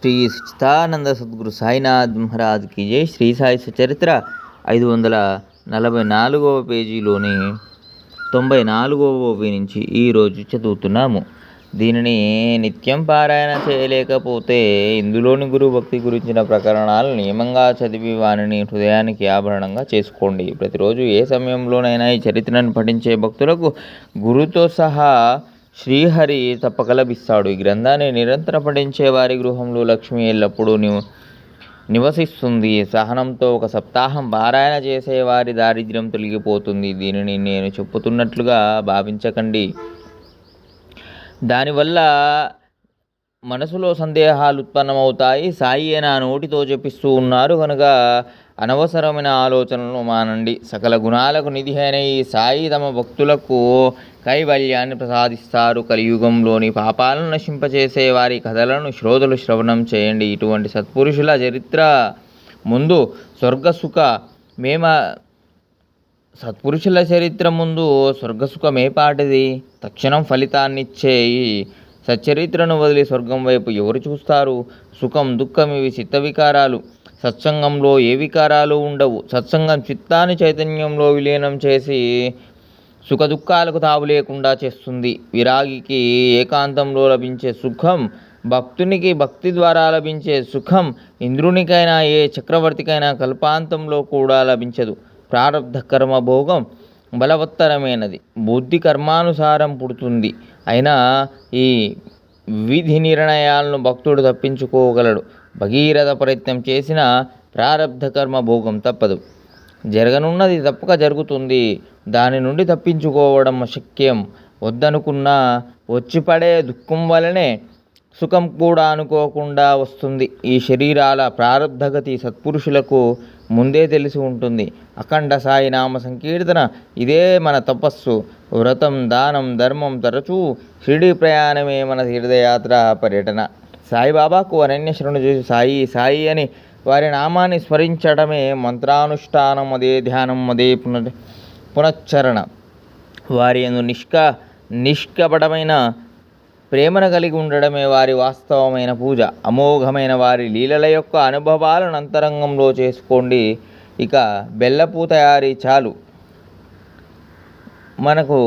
శ్రీ సచ్చిదానంద సద్గురు సాయినాథ్ మహారాజ్ కి జై. శ్రీ సాయి సచరిత్ర 544వ పేజీలోని 94వ ఓవి నుంచి ఈరోజు చదువుతున్నాము. దీనిని నిత్యం పారాయణ చేయలేకపోతే ఇందులోని గురు భక్తి గురించిన ప్రకరణాలు నియమంగా చదివి వానిని హృదయానికి ఆభరణంగా చేసుకోండి. ప్రతిరోజు ఏ సమయంలోనైనా ఈ చరిత్రను పఠించే భక్తులకు గురుతో సహా శ్రీహరి తప్పక లభిస్తాడు. ఈ గ్రంథాన్ని నిరంతరం పఠించే వారి గృహంలో లక్ష్మి ఎల్లప్పుడూ నివసిస్తుంది. సహనంతో ఒక సప్తాహం పారాయణ చేసే వారి దారిద్ర్యం తొలగిపోతుంది. దీనిని నేను చెప్పుతున్నట్లుగా భావించకండి. దానివల్ల మనసులో సందేహాలు ఉత్పన్నమవుతాయి. సాయి నా నోటితో చెప్పిస్తూ ఉన్నారు కనుక అనవసరమైన ఆలోచనలను మానండి. సకల గుణాలకు నిధి అయిన ఈ సాయి తమ భక్తులకు కైవల్యాన్ని ప్రసాదిస్తారు. కలియుగంలోని పాపాలను నశింపచేసే వారి కథలను శ్రోతలు శ్రవణం చేయండి. ఇటువంటి సత్పురుషుల చరిత్ర ముందు స్వర్గసుఖమేపాటిది? తక్షణం ఫలితాన్నిచ్చే ఈ సచ్చరిత్రను వదిలి స్వర్గం వైపు ఎవరు చూస్తారు? సుఖం దుఃఖం ఇవి చిత్త వికారాలు. సత్సంగంలో ఏ వికారాలు ఉండవు. సత్సంగం చిత్తాన్ని చైతన్యంలో విలీనం చేసి సుఖ దుఃఖాలకు తావు లేకుండా చేస్తుంది. విరాగికి ఏకాంతంలో లభించే సుఖం, భక్తునికి భక్తి ద్వారా లభించే సుఖం ఇంద్రునికైనా ఏ చక్రవర్తికైనా కల్పాంతంలో కూడా లభించదు. ప్రారబ్ధ కర్మ భోగం బలవత్తరమైనది. బుద్ధి కర్మానుసారం పుడుతుంది. అయినా ఈ విధి నిర్ణయాలను భక్తుడు తప్పించుకోగలడు. భగీరథ ప్రయత్నం చేసిన ప్రారబ్ధ కర్మ భోగం తప్పదు. జరగనున్నది తప్పక జరుగుతుంది. దాని నుండి తప్పించుకోవడం అశక్యం. వద్దనుకున్నా వచ్చిపడే దుఃఖం వలనే సుఖం కూడా అనుకోకుండా వస్తుంది. ఈ శరీరాల ప్రారబ్ధగతి సత్పురుషులకు ముందే తెలిసి ఉంటుంది. అఖండ సాయి నామ సంకీర్తన ఇదే మన తపస్సు. వ్రతం, దానం, ధర్మం, తరచూ షిరిడి ప్రయాణమే మన తీర్థయాత్ర పర్యటన. సాయిబాబాకు అనన్య శరణు చేసి సాయి సాయి అని వారి నామాన్ని స్మరించడమే మంత్రానుష్ఠానం. అదే ధ్యానం, అదే పునశ్చరణ. వారి యందు నిష్కపటమైన ప్రేమను కలిగి ఉండడమే వారి వాస్తవమైన పూజ. అమోఘమైన వారి లీలల యొక్క అనుభవాలను అంతరంగంలో చేసుకోండి. ఇక బెల్లపూ తయారీ చాలు. మనకు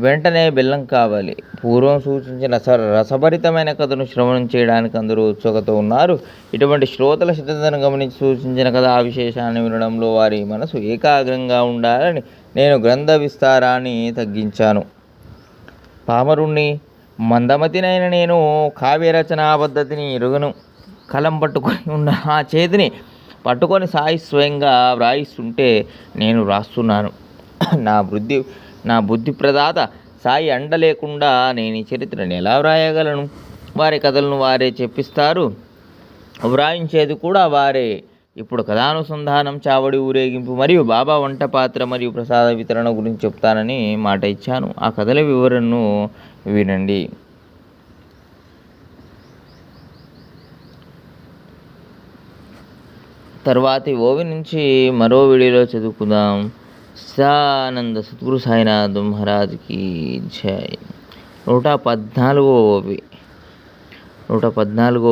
వెంటనే బెల్లం కావాలి. పూర్వం సూచించిన రసభరితమైన కథను శ్రవణం చేయడానికి అందరూ ఉత్సుకత ఉన్నారు. ఇటువంటి శ్రోతల సిద్ధతను గమనించి సూచించిన కథ విశేషాన్ని వినడంలో వారి మనసు ఏకాగ్రంగా ఉండాలని నేను గ్రంథ విస్తారాన్ని తగ్గించాను. పామరుణ్ణి, మందమతినైన నేను కావ్య రచనా పద్ధతిని ఎరుగను. కలం పట్టుకొని ఉన్న ఆ చేతిని పట్టుకొని సాయి స్వయంగా వ్రాయిస్తుంటే నేను వ్రాస్తున్నాను. నా బుద్ధి ప్రదాత సాయి అండ లేకుండా నేను ఈ చరిత్రను ఎలా వ్రాయగలను? వారి కథలను వారే చెప్పిస్తారు, వ్రాయించేది కూడా వారే. ఇప్పుడు కథానుసంధానం, చావడి ఊరేగింపు మరియు బాబా వంట పాత్ర మరియు ప్రసాద వితరణ గురించి చెప్తానని మాట ఇచ్చాను. ఆ కథల వివరణను వినండి. తర్వాతి ఓవి నుంచి మరో వీడియోలో చదువుకుందాం. సచ్చిదానంద సద్గురు సాయినాథ్ మహారాజ్కి జై. 114వ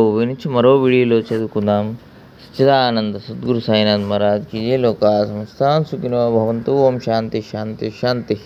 ఓవి నుంచి మరో వీడియోలో చదువుకుందాం. సచ్చిదానంద సద్గురు సాయినాథ్ మహారాజ్కి జై. లోకా సమస్తాః సుఖినో భవంతు. ఓం శాంతి శాంతి శాంతి.